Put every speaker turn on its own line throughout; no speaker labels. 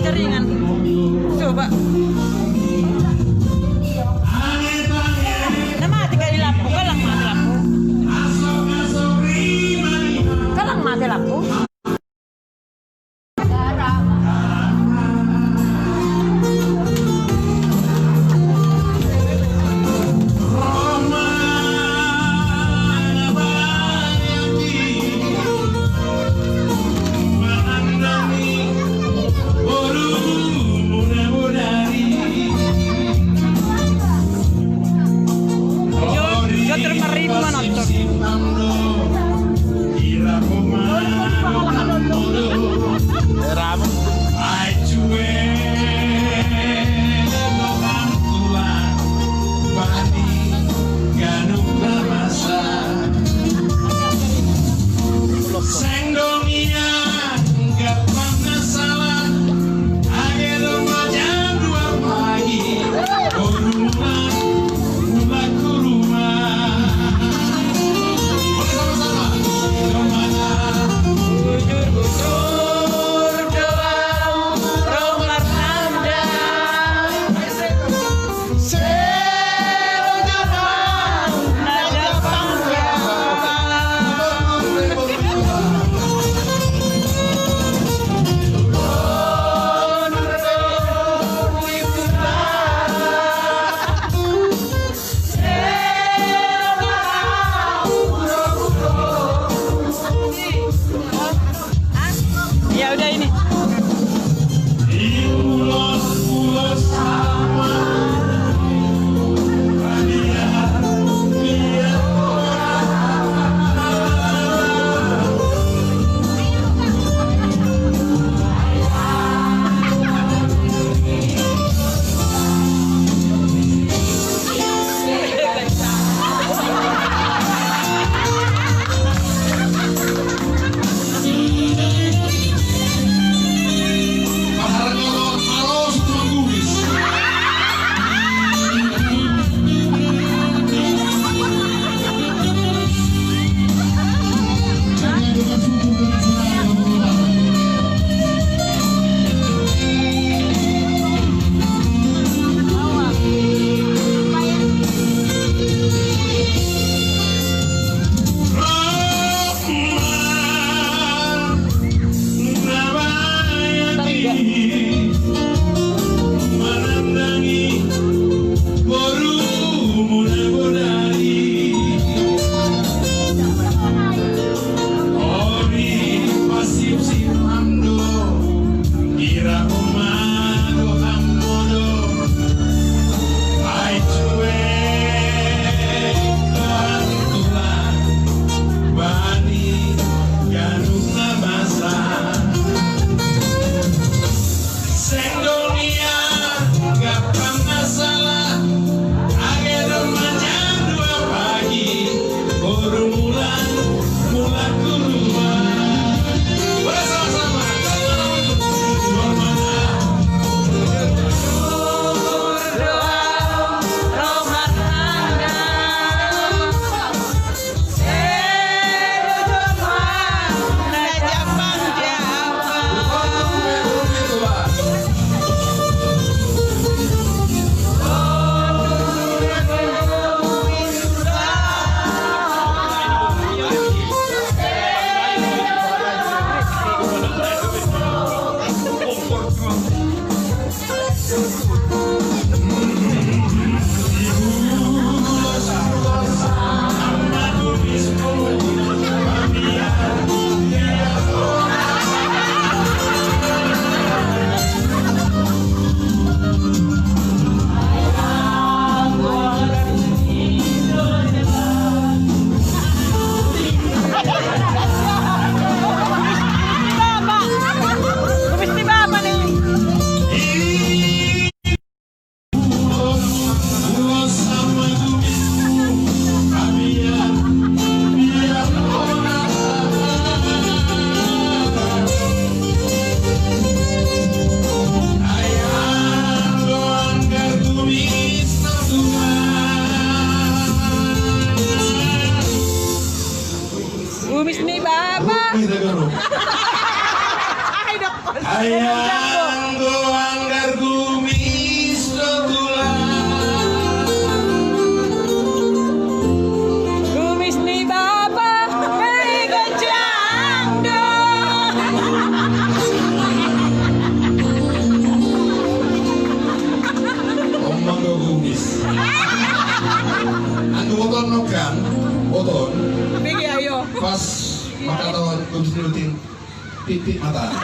keringan. Coba. Nah, mati kali lampu, kalang mati lampu. Kalang mati lampu.
Ayang pas magkatawan kung sinutin pipit mata.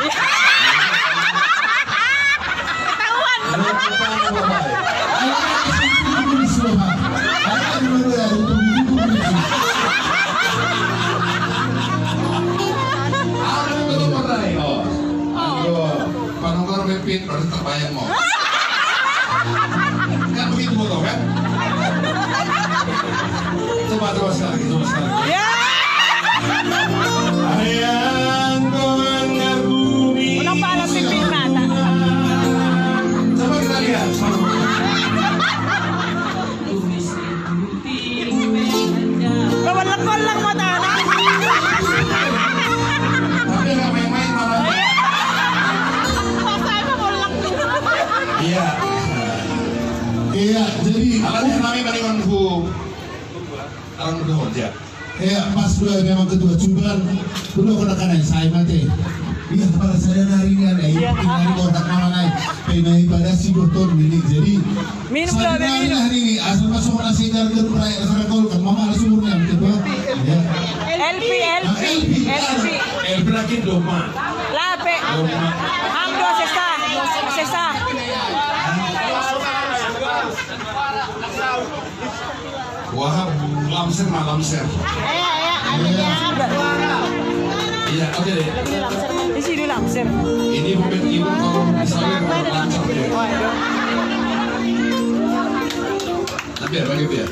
Tawan!
Ano ang paano babae? Ano ang bilis mo ba? Ano ang nangyayari kung hindi ko bilis? Ano ang mga maray? Ano? Paano ka may pit or tabayan mo? Kan begitu mo to, kan? Coba sekali, coba sekali.
Yeah!
Ayang mengagumi.
Walang parang pipin nata.
Coba kita lihat.
Walang mata na.
Tapi nggak main-main malah.
Pasay mo walang.
Iya.
Iya, jadi
Alatnya kami palingan bu. Orang berdua aja.
pas dua memang kedua cuman dulu aku nakanan saya mati. Iya kepala saya hari ini ada ini kotak nama naik penai pada si dokter milik jadi
Minum
saya
lah, minum.
hari ini asal masuk nasi dan ke perayaan rasa kol kan mama ada sumurnya betul ya.
LP.
El berakin doma.
Lape. Hamdo sesa. Sesa.
Wahab lamser mah lamser. Iya, oke deh.
Di sini lamser.
Ini mobil ibu kalau misalnya mau lamser deh.
Oh, aduh.
Nah, biar.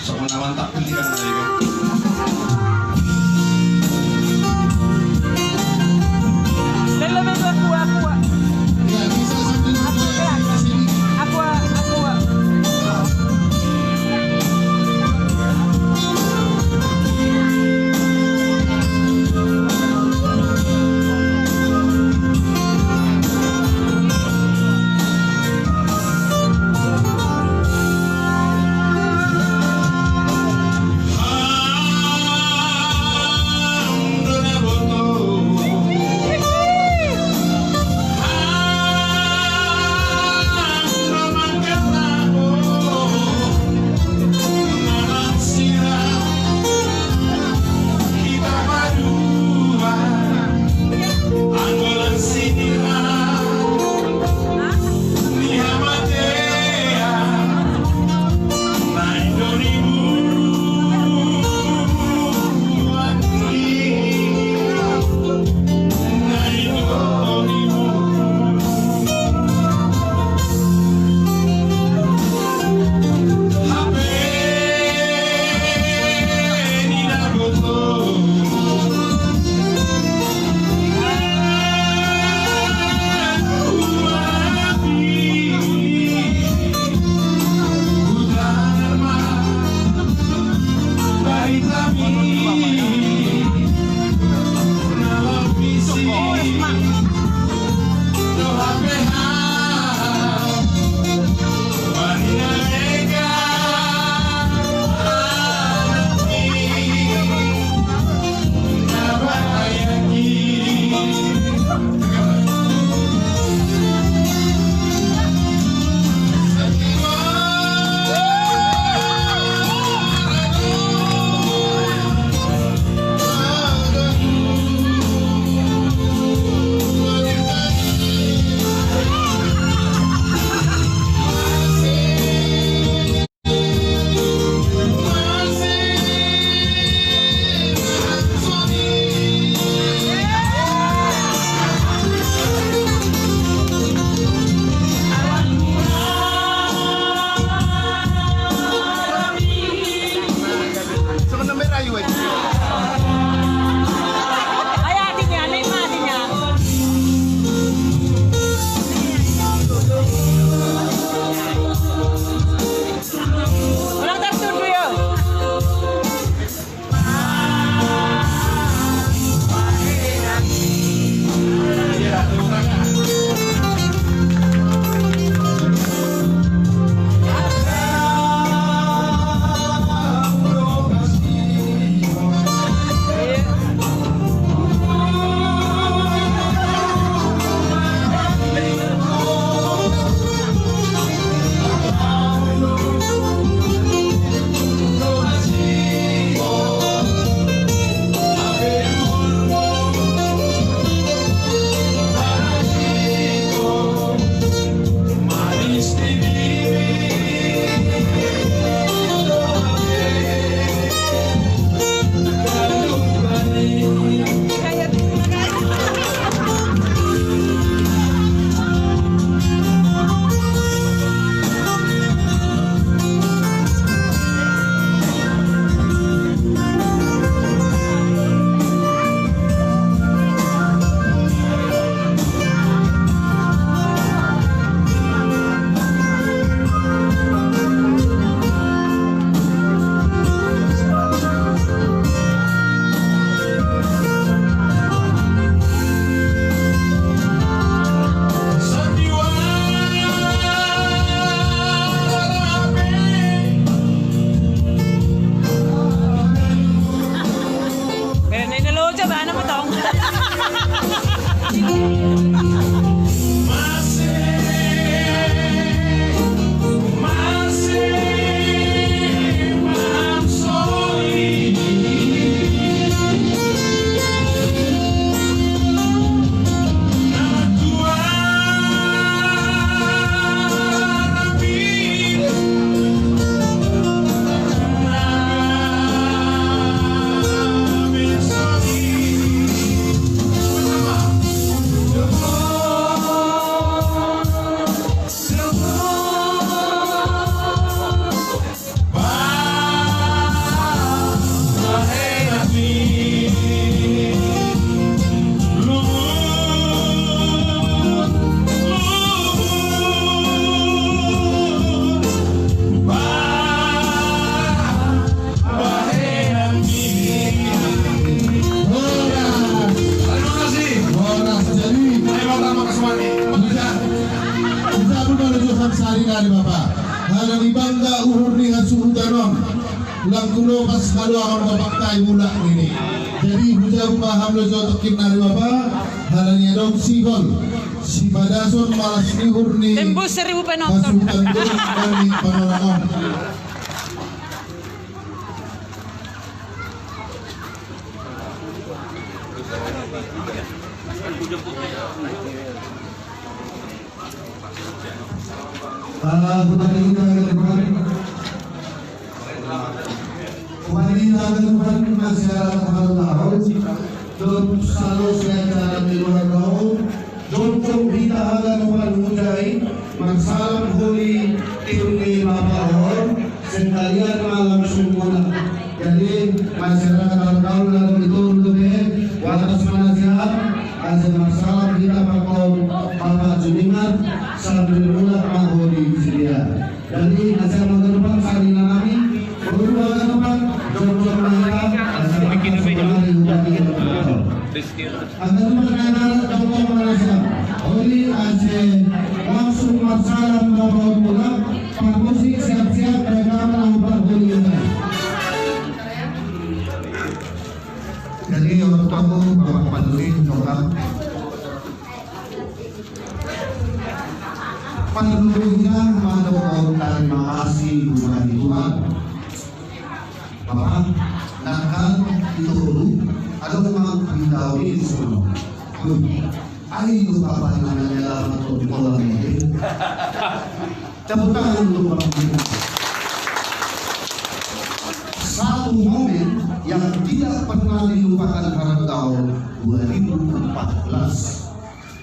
Sok mantap pilihan tadi kan.
Dan lebih aku.
Ya bisa sambil di sini.
Aku.
Masam sari dari Bapak. Halani bangga uhur ni hasudanon. Ulang kuno pas kalau akan Bapak kai mula ini. Jadi hujau paham lo jotokin dari Bapak. Halani adong sigol. Si Badason malas nihur ni.
Tembus 1.000 penonton.
Hasudan dari panoramon.
Masyarakat tahu don selalu saya di luar tahu don kita akan mempermudah masalah holi ini mabahor sekalian malam semula. Jadi masyarakat tahu lalu itu lebih watas manasihat ada masalah kita pakau Bapak Judimat sambil mula maholi sedia. Jadi asal mengedepan kali kami berdua ke depan don mereka bikin agar berkaitan dengan Malaysia. Oleh Aceh langsung masalah membawa pulang Pak Musik siap-siap mereka melakukan kuliah. Jadi untuk kamu Bapak Padri coba penduduknya mendukung terima kasih kepada Tuhan. Bapak nakal itu dulu ada memang beritahu ini semua. Ayo Bapak namanya dalam di kolam ini. Tepuk tangan dulu Bapak. Satu momen yang tidak pernah dilupakan pada tahun 2014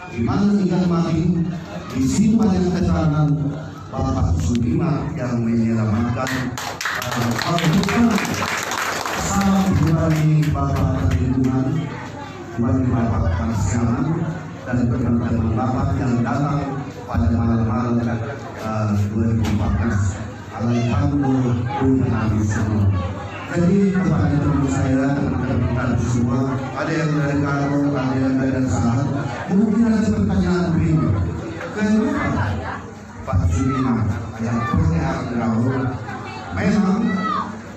di mana tinggal mati di sini banyak keterangan Bapak Sudimat yang menyelamatkan salam dari Bapak Perlindungan, dari Bapak Kasianan dan teman-teman Bapak yang datang pada malam-malam 2014. Alhamdulillah semua. Jadi kepada teman saya, teman-teman semua, ada yang dari Karo, ada yang dari Sahat, mungkin ada pertanyaan begini. Kenapa Pak Sudimat yang pernah dirawat? Memang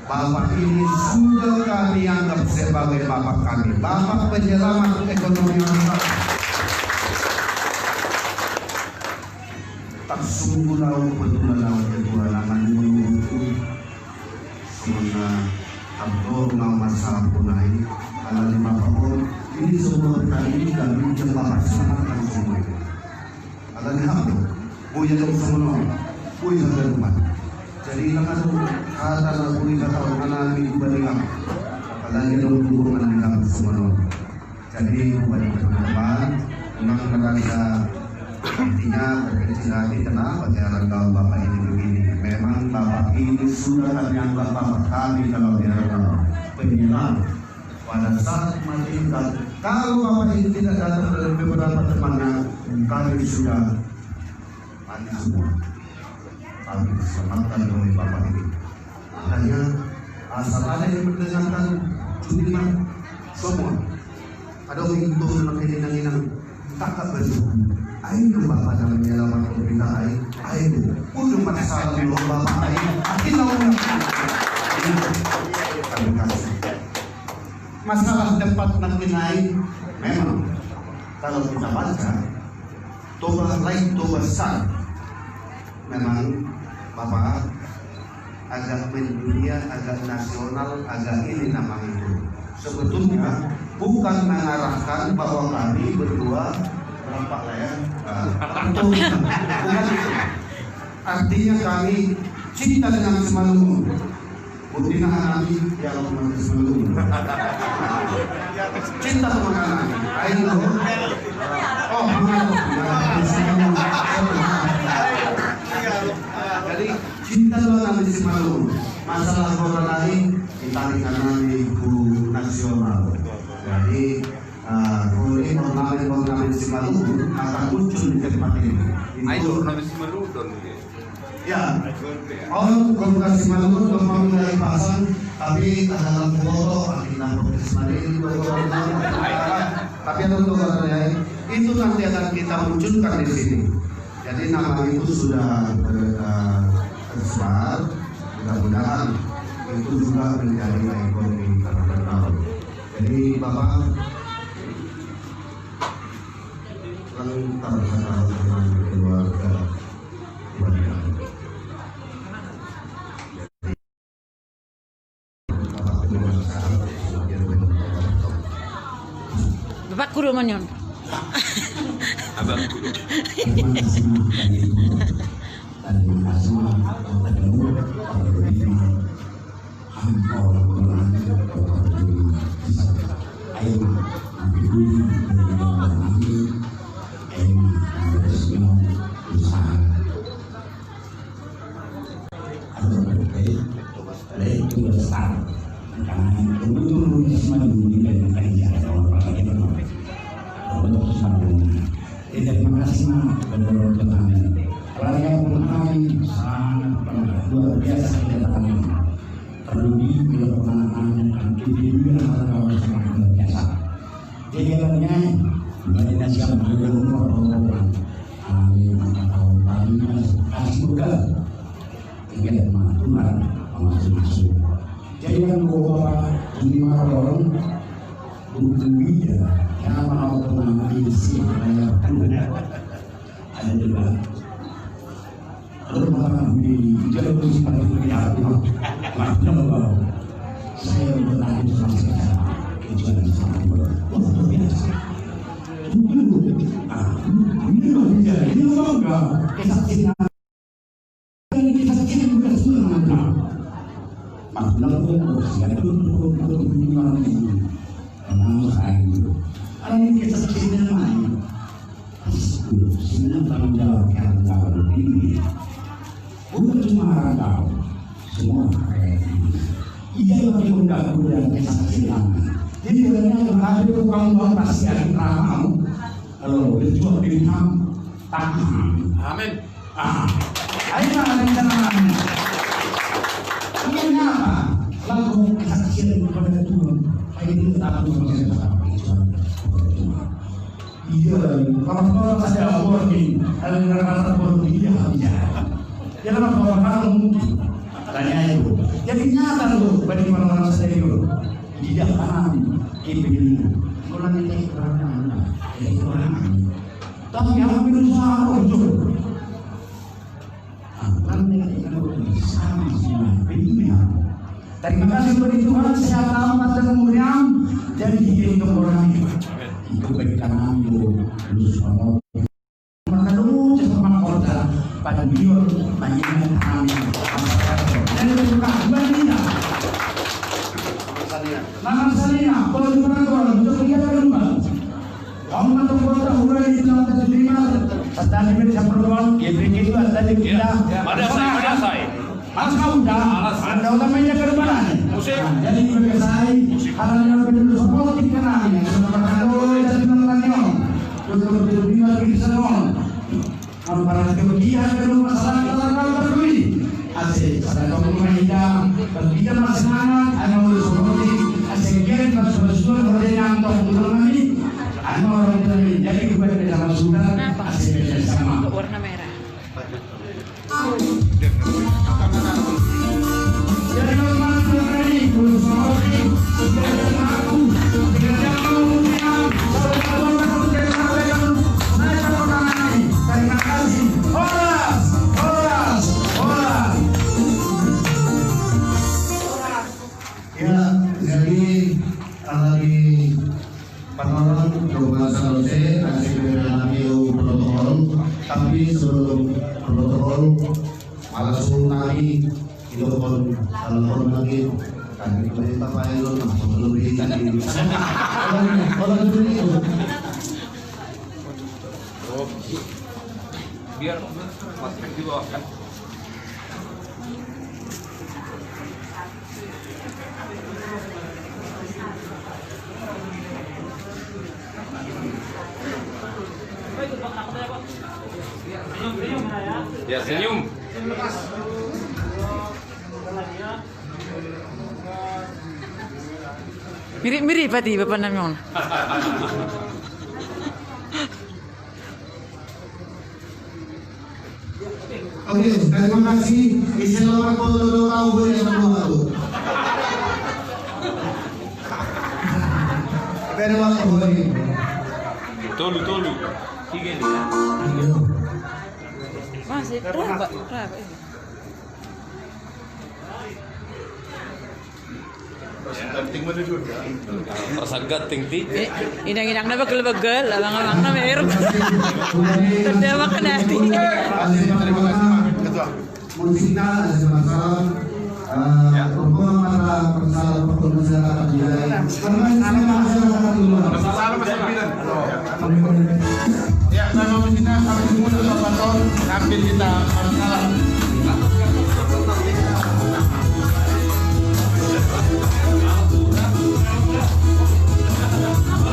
Bapak ini sudah kami anggap sebagai Bapak kami, Bapak penyelamat ekonomi masyarakat. Tak sungguh lau betul lau kedua nama itu semua abdul mau masalah punai kalau di Bapak pun ini semua kali ini kami jemaah selamatkan semua. Kalau di Hamdo, punya dong semua, punya rumah. Jadi nakan kata lagu kata orang ini berikan kalau dia dong hubungan dengan semua. Jadi buat teman-teman, memang merasa intinya berkecil hati kenapa jalan kau Bapak ini begini. Memang Bapak ini sudah kami anggap Bapak kami kalau dia penyelam. Pada saat mati kalau Bapak ini tidak datang dari beberapa temannya, kami sudah mati semua. Kami diselamatkan oleh Bapak ini. Makanya asal ada yang mendengarkan Sudimat semua. Ada orang itu menang takkan betul. Ayo Bapak dalam menyelamatkan kita ayo. Udah masalah dulu Bapak ayo. Akhirnya orang terima kasih. Masalah tempat nanti naik memang kalau kita baca tobat lain tobat sah memang Bapak agak mendunia, agak nasional, agak ini nama itu. Sebetulnya bukan mengarahkan bahwa kami berdua berapa lah ya, bukan. Artinya kami cinta dengan Simalungun. Buktinya kami yang mengenai Simalungun. Cinta sama kami. Ayo. Oh, jadi cinta dengan kami Simalungun. Masalah orang lain ditarik karena ibu nasional. Jadi oleh ornamen Simalungun akan muncul di tempat ini.
Ayo ornamen Simalungun.
Ya, orang komunikasi Simalungun memang dari pasang, tapi dalam foto kita ini tapi ada untuk orang lain itu nanti akan kita munculkan di sini. Jadi nama itu sudah tersebar, mudah-mudahan itu juga menjadi ikon di Krakatau. Jadi Bapak lengkap sekali dengan keluarga wanita. Bapak terima kasih.
Bapak kudu manyon.
Abang kudu.
Terima kasih menurut kami. Raya Purnami sangat luar biasa kedatangan. Terlebih bila penanganan KTP antara kawan sangat luar biasa. Jajarannya dari nasihat menurut orang kami tahun tadi semoga tinggal Tuhan masuk. Jajaran bahwa 5 orang untuk dia yang mau penanganan di sini ada juga rumah di jalur seperti itu macam saya bertanya sama saya kejualan sama luar biasa ini bangga kesaksian juga semua maklum segala itu ini kesaksian lain senang tanggung jawab yang jauh tinggi. Bukan cuma kau, semua ia yang mengganggu dan kesaksian. Jadi sebenarnya ada tukang pasti ada ramamu. Kalau berjuang di ham, tahan.
Amin.
Ayo ada caranya. Ini apa? Lalu kesaksian kepada Tuhan. Ini tak bersama iya, kalau ada warning, ada kata warning dia aja. Jangan kalau mungkin tanya itu. Jadi nyata loh bagi orang-orang serius. Tidak paham itu. Kalau nanti orang tapi yang berusaha untuk nanti sama semua. Terima kasih bagi Tuhan sehat selamat dan mulia jadi hidup orang ini. Itu bagi kami lulus awal. Maka dulu sama kota pada beliau banyak kami dan itu juga banyak. Nama saya kalau orang untuk kita rumah. Kamu atau kota mulai di dalam terima. Tadi kita perluan, itu tadi kita.
Ada saya.
Mas kau dah, anda utamanya ke rumah. Jadi bagi saya, hal yang betul seperti kenal ini. Untuk lebih lagi senang, para kemudian kedua masyarakat berdui, asik pada dokumen hitam, berbicara masyarakat, anu seperti asekian masuk berdenang untuk kami, anu orang ini jadi kepada dalam sudah asik bersama.
Warna merah.
Jadi kalau ini belum seperti, jadi aku tidak mau terima kasih. Horas.
Ya, jadi lagi penolong coba selesai kasih mengenai protokol, tapi sebelum protokol langsung tadi itu pun telepon lagi kami pemerintah Pak Elon langsung lebih tadi orang dulu itu.
Biar masker di bawah kan. Ya senyum.
Mirip-mirip pati Bapak Namyon.
Oke, terima kasih. Selamat foto tahu gue yang baru. Terima kasih.
Tolu. Tiga ni.
Masih berapa?
Rasagat tinggi.
Inang-inang na bagel-bagel, abang-abang na meron. Terdawa ka natin.
Terima kasih Ketua. Musikal ada masalah. Perempuan masalah perempuan masyarakat budaya. Karena masyarakat dulu. Ya, sama kita sampai ketemu dengan Pak Ton. Ambil kita masalah.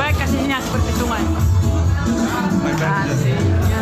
Baik, kasihnya seperti sungai. Kasihnya.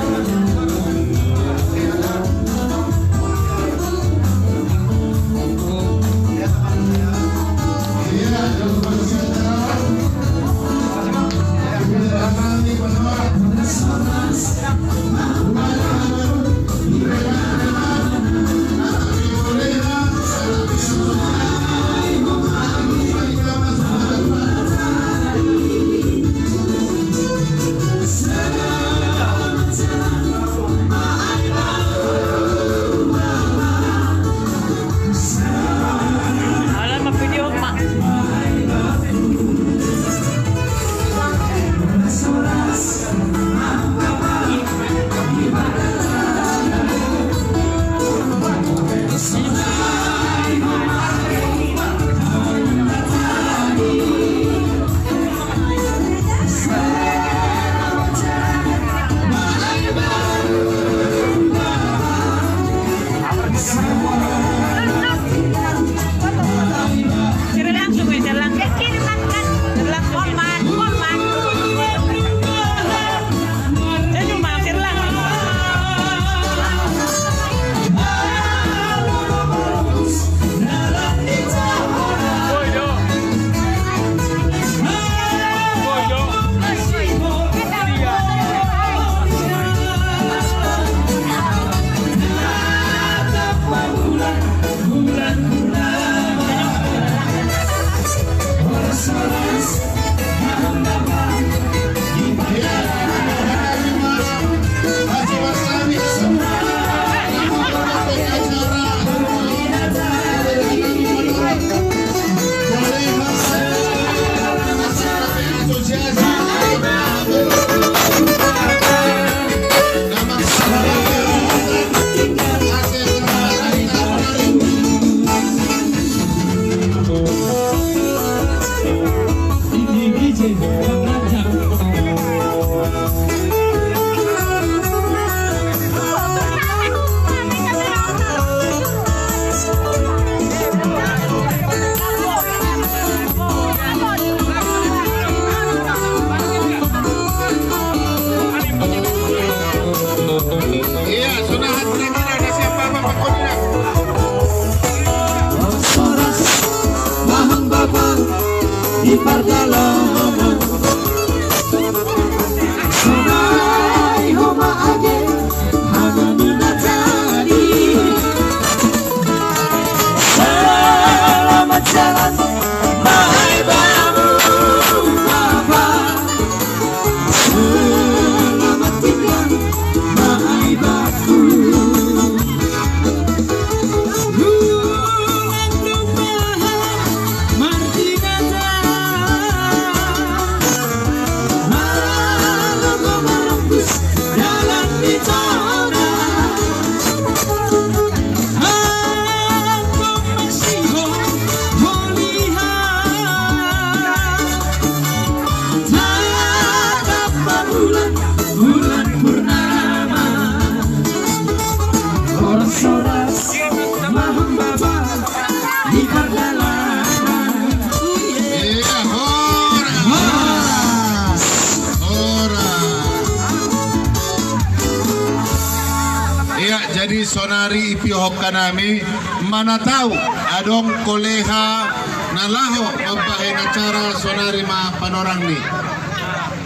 Jadi sonari ipihok kanami mana tahu adong koleha nalaho mampahin acara sonari ma panorang ni.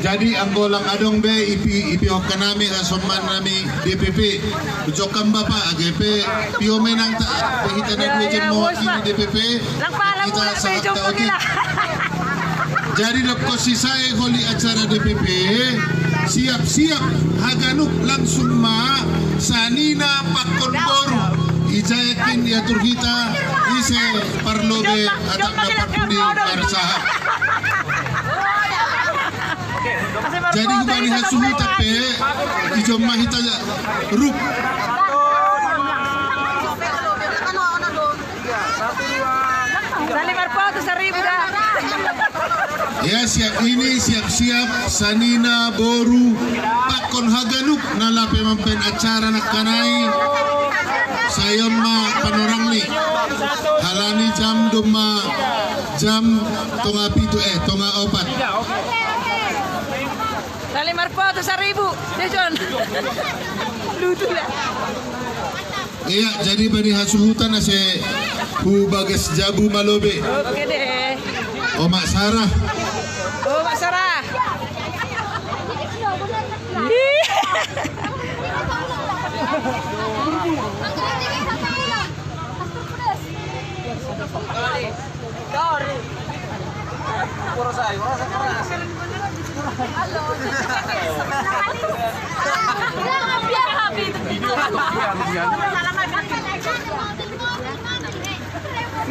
Jadi ang golang adong be ipihok ka nami asuman nami DPP. Ujokan ba pa AGP piyo may nang kita na duwin mo kini DPP. Kita sa taoki. Jadi loko si saya holi acara DPP siap-siap haganuk langsung ma sanina pakon boru ijayakin yatur kita ise parlobe atak dapat pudi karsaha. Jadi kembali hasuhu tapi ijo mahita ruk.
Salimar po, 1,000 dah.
Ya siap-siap sanina boru pakon haganuk nalape mampen acara nak kanai sayom ma panorang ni halani jam duma jam tonga pitu tonga opat.
Salimar po, 1,000. Jason. Lutu lah.
Iya jadi bani hasuhutan ase hu bagas jabu malobe.
Oke deh.
O Mak Sarah.
Oh, Mak Sarah.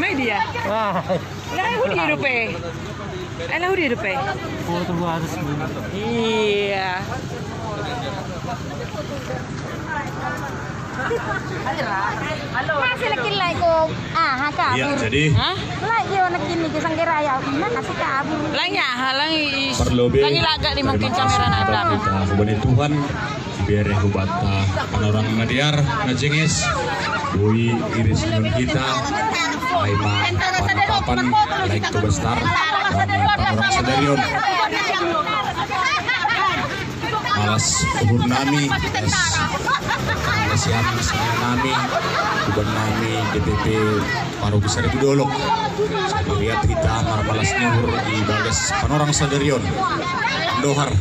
Media. Lah, hudi hidup eh. Lah hudi hidup eh.
Foto harus
Iya.
Masih lagi like ko. Haka.
Iya, jadi
Hah?
Like yo nakini ke sanggera ya. Kasih kabur.
Lang ya, halang
Perlobe.
Lagi laga di mungkin kamera na belakang.
Kemudian Tuhan biar hubata panorang ngadiar ngajengis bui iris nun kita aima panapapan like to besar panorang sadarion malas uhur nami siap nami kuban nami DPP paru besar itu dolok lihat kita marbalas nyuhur di bagas panorang sadarion dohar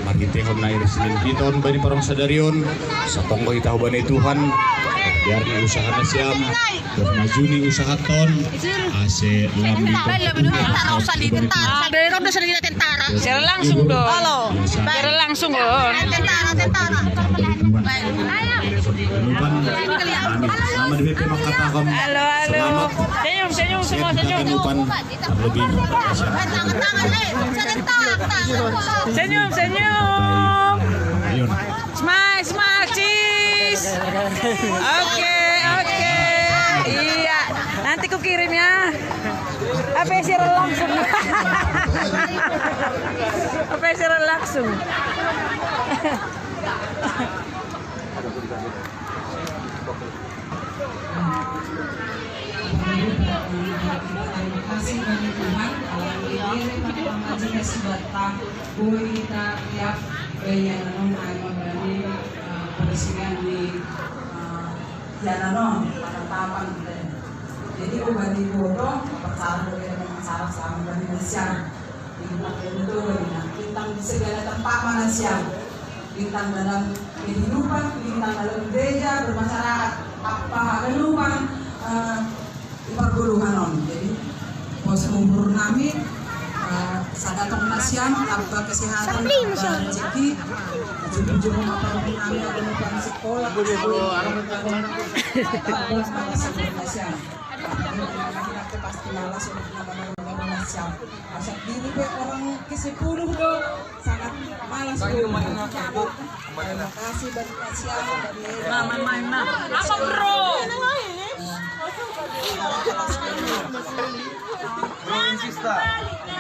mari tehon na iris nun kita on bani parang sadarion sa tonggo itaw bani Tuhan biar usaha na siyam maju ni usaha ton ase lambi
Secara langsung dong. Halo. Secara langsung dong.
sama DPP Makatakom
Halo, halo. Senyum semua senyum.
lebih
Senyum.
ayun
Smile, cheese. Oke. Iya, nanti ku kirim ya. Apa siaran langsung? Apa siaran langsung?
Terima kasih bagi Tuhan. Alhamdulillah pada majelis batang buat kita tiap bayaran ay mabrani persiapan di jalanon pada tapan kita. Jadi ubah di bodoh percaya dengan masalah selama bani Malaysia. Itu bintang di segala tempat Malaysia. Bintang dalam kehidupan, bintang dalam gereja, bermasyarakat, apa kehidupan pergulungan jadi pos umur nami sadatong nasiam abba kesehatan rezeki jujur apa nami ada di sekolah pasti malas untuk nama nasiam asal diri orang ke-10 do sangat malas terima kasih banyak nasiam dari
Apa bro?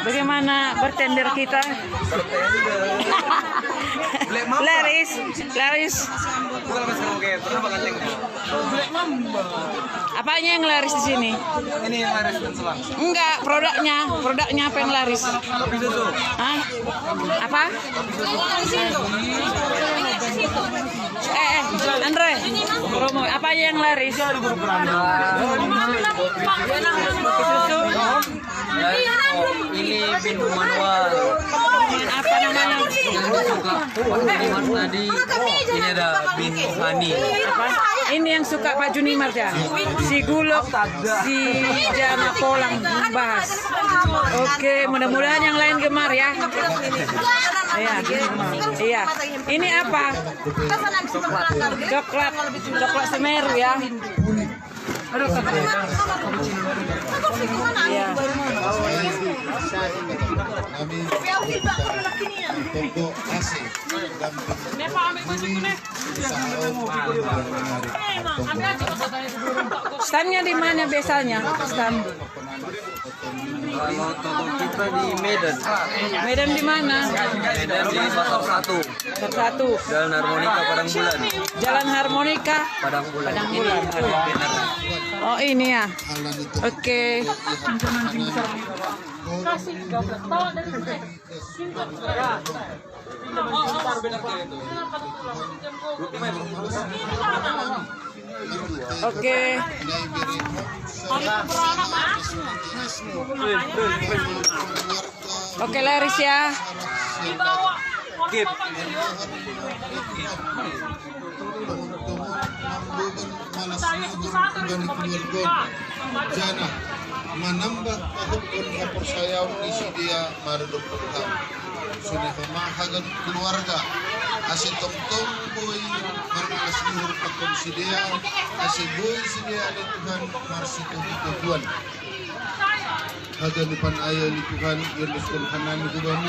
Bagaimana bartender kita? Laris. Apanya yang laris di sini?
Ini yang laris dan selang.
Enggak, produknya apa yang laris?
Kopi susu.
Hah? Apa? Andre, promo. Apa yang laris? Susu.
Ini pintu manual.
Apa namanya?
Yang suka Pak Junimar tadi. Ini ada bintu Hani.
Ini yang suka Pak Junimar ya? Si Gulok, si Jana Polang bahas. Oke, mudah-mudahan yang lain gemar ya. Iya, iya. Ini apa? Coklat Semeru ya. Iya.
Toko AC
Standnya di mana biasanya? Stand.
Kalau toko kita di Medan.
Medan di mana?
Medan di Pasar 1.
Satu.
Jalan Harmonika Padang Bulan.
Jalan Harmonika.
Padang Bulan.
Padang Bulan. Oh ini ya. Oke. Oke. Oke, Laris ya.
Skip.
Jana menambah pahukun kepercayaan isi dia maradok Tuhan sudah pemahagan keluarga asin tong-tong boy marmalas luhur pakon si dia asin boy si dia ada Tuhan marsiku Tuhan hagan depan ayah ni Tuhan yang diskon hanami Tuhan